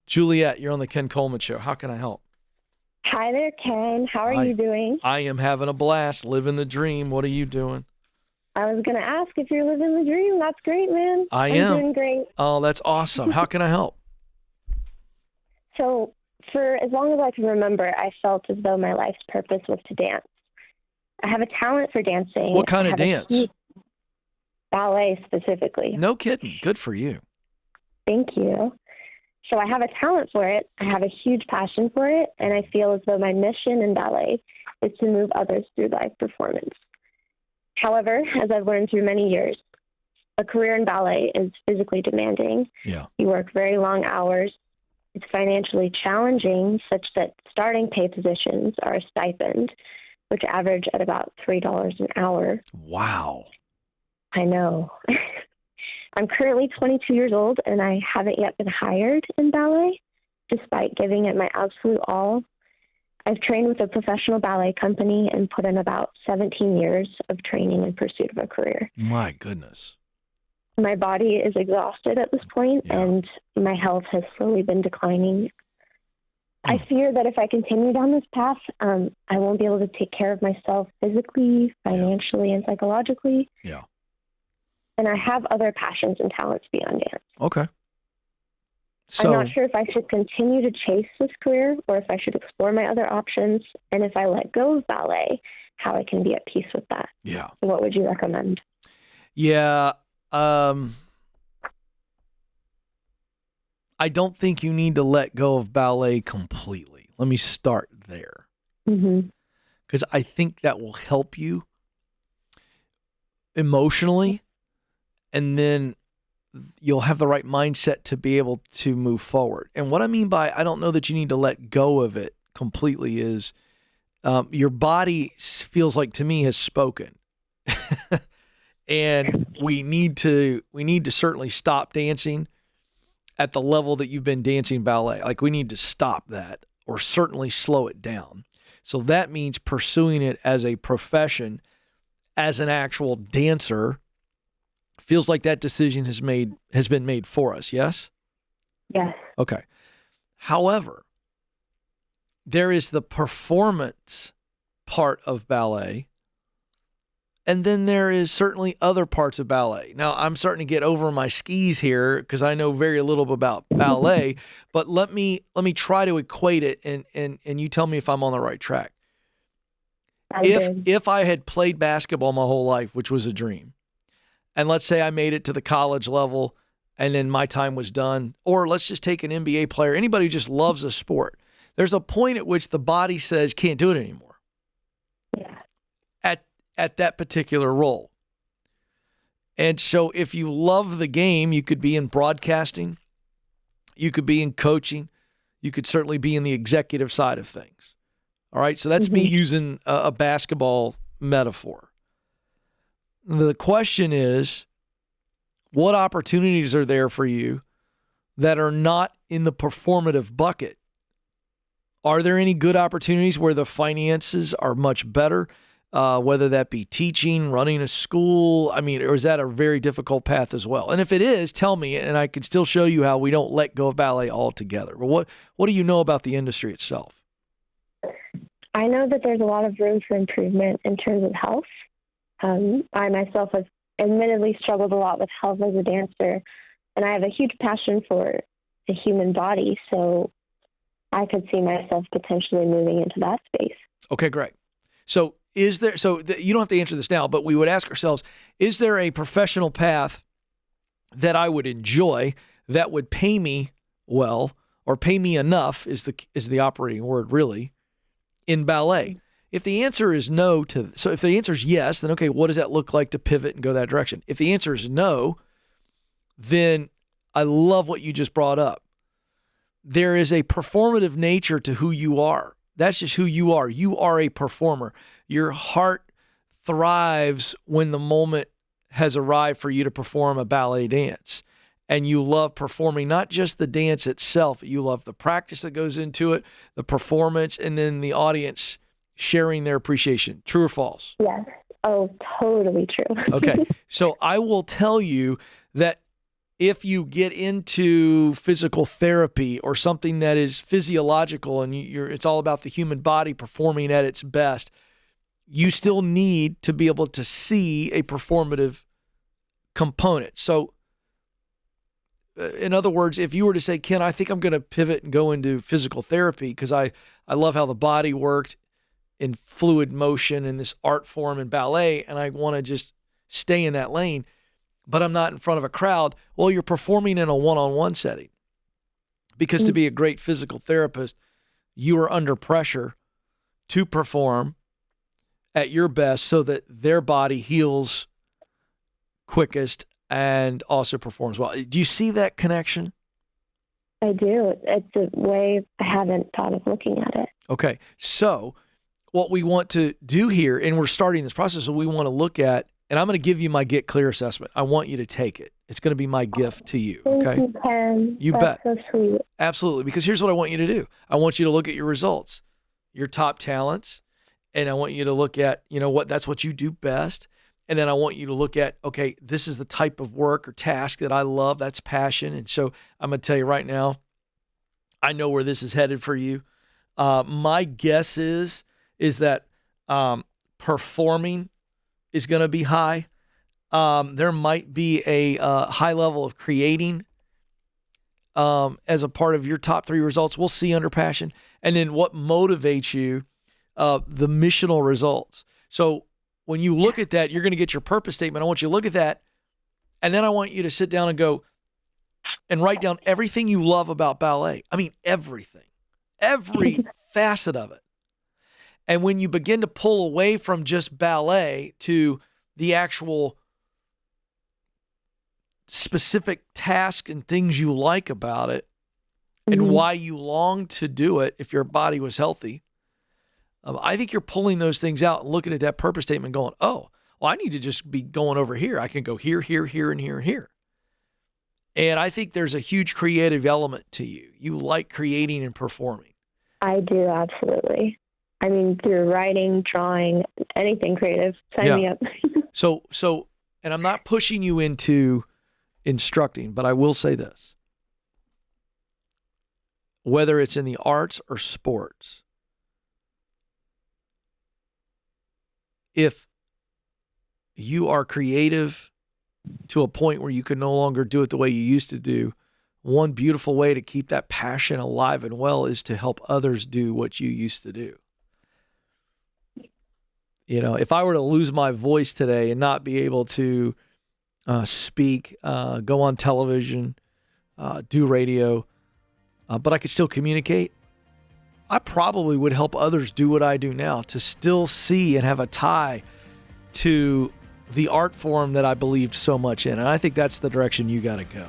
Juliet, you're on the Ken Coleman Show. How can I help? Hi there, Ken. How are you doing? I am having a blast, living the dream. What are you doing? I was going to ask if you're living the dream. That's great, man. I am. I'm doing great. Oh, that's awesome. How can I help? So, for as long as I can remember, I felt as though my life's purpose was to dance. I have a talent for dancing. What kind of dance? Ballet, specifically. No kidding. Good for you. Thank you. So I have a talent for it. I have a huge passion for it, and I feel as though my mission in ballet is to move others through live performance. However, as I've learned through many years, a career in ballet is physically demanding. Yeah. You work very long hours. It's financially challenging, such that starting pay positions are a stipend, which average at about $3 an hour. Wow. I know. I'm currently 22 years old, and I haven't yet been hired in ballet, despite giving it my absolute all. I've trained with a professional ballet company and put in about 17 years of training in pursuit of a career. My goodness. My body is exhausted at this point, Yeah. and my health has slowly been declining. I fear that if I continue down this path, I won't be able to take care of myself physically, financially, and psychologically. Yeah. And I have other passions and talents beyond dance. Okay. I'm not sure if I should continue to chase this career or if I should explore my other options, and if I let go of ballet, how I can be at peace with that. Yeah. So what would you recommend? Yeah. I don't think you need to let go of ballet completely. Let me start there. Because I think that will help you emotionally, and then you'll have the right mindset to be able to move forward. And what I mean by I don't know that you need to let go of it completely is your body feels like, to me, has spoken. And we need to certainly stop dancing at the level that you've been dancing ballet. Like, we need to stop that or certainly slow it down. So that means pursuing it as a profession, as an actual dancer. Feels like that decision has been made for us, yes? Yes. Okay. However, there is the performance part of ballet, and then there is certainly other parts of ballet. Now, I'm starting to get over my skis here because I know very little about ballet, but let me try to equate it, and you tell me if I'm on the right track. If I had played basketball my whole life, which was a dream, and let's say I made it to the college level and then my time was done, or let's just take an NBA player, anybody who just loves a sport, there's a point at which the body says can't do it anymore. Yeah. At that particular role. And so if you love the game, you could be in broadcasting, you could be in coaching, you could certainly be in the executive side of things. All right, so that's me using a basketball metaphor. The question is, what opportunities are there for you that are not in the performative bucket? Are there any good opportunities where the finances are much better, whether that be teaching, running a school? I mean, or is that a very difficult path as well? And if it is, tell me, and I can still show you how we don't let go of ballet altogether. But what do you know about the industry itself? I know that there's a lot of room for improvement in terms of health. I myself have admittedly struggled a lot with health as a dancer, and I have a huge passion for the human body, so I could see myself potentially moving into that space. Okay, great. So you don't have to answer this now, but we would ask ourselves, is there a professional path that I would enjoy that would pay me well, or pay me enough is the operating word really, in ballet? If the answer is no if the answer is yes, then okay, what does that look like to pivot and go that direction? If the answer is no, then I love what you just brought up. There is a performative nature to who you are. That's just who you are. You are a performer. Your heart thrives when the moment has arrived for you to perform a ballet dance. And you love performing not just the dance itself, you love the practice that goes into it, the performance, and then the audience sharing their appreciation. True or false? Yes. Oh, totally true. Okay. So I will tell you that if you get into physical therapy or something that is physiological and it's all about the human body performing at its best, you still need to be able to see a performative component. So, in other words, if you were to say, Ken, I think I'm going to pivot and go into physical therapy because I love how the body worked in fluid motion in this art form in ballet, and I want to just stay in that lane, but I'm not in front of a crowd. Well, you're performing in a one-on-one setting because to be a great physical therapist, you are under pressure to perform at your best so that their body heals quickest and also performs well. Do you see that connection? I do. It's a way I haven't thought of looking at it. Okay. So what we want to do here, and we're starting this process, so we want to look at, and I'm going to give you my Get Clear assessment. I want you to take it. It's going to be my gift to you. Okay. Thank you, Ken. You That's bet. so sweet. Absolutely. Because here's what I want you to do. I want you to look at your results, your top talents, and I want you to look at, that's what you do best. And then I want you to look at, okay, this is the type of work or task that I love. That's passion. And so I'm going to tell you right now, I know where this is headed for you. My guess is that performing is going to be high. There might be a high level of creating as a part of your top 3 results. We'll see under passion. And then what motivates you, the missional results. So when you look at that, you're going to get your purpose statement. I want you to look at that. And then I want you to sit down and go and write down everything you love about ballet. I mean, everything, every facet of it. And when you begin to pull away from just ballet to the actual specific task and things you like about it and why you long to do it if your body was healthy, I think you're pulling those things out and looking at that purpose statement going, oh, well, I need to just be going over here. I can go here, here, here, and here, and here. And I think there's a huge creative element to you. You like creating and performing. I do, absolutely. I mean, through writing, drawing, anything creative, sign me up. So, and I'm not pushing you into instructing, but I will say this. Whether it's in the arts or sports, if you are creative to a point where you can no longer do it the way you used to do, one beautiful way to keep that passion alive and well is to help others do what you used to do. If I were to lose my voice today and not be able to speak, go on television, do radio, but I could still communicate, I probably would help others do what I do now to still see and have a tie to the art form that I believed so much in. And I think that's the direction you got to go.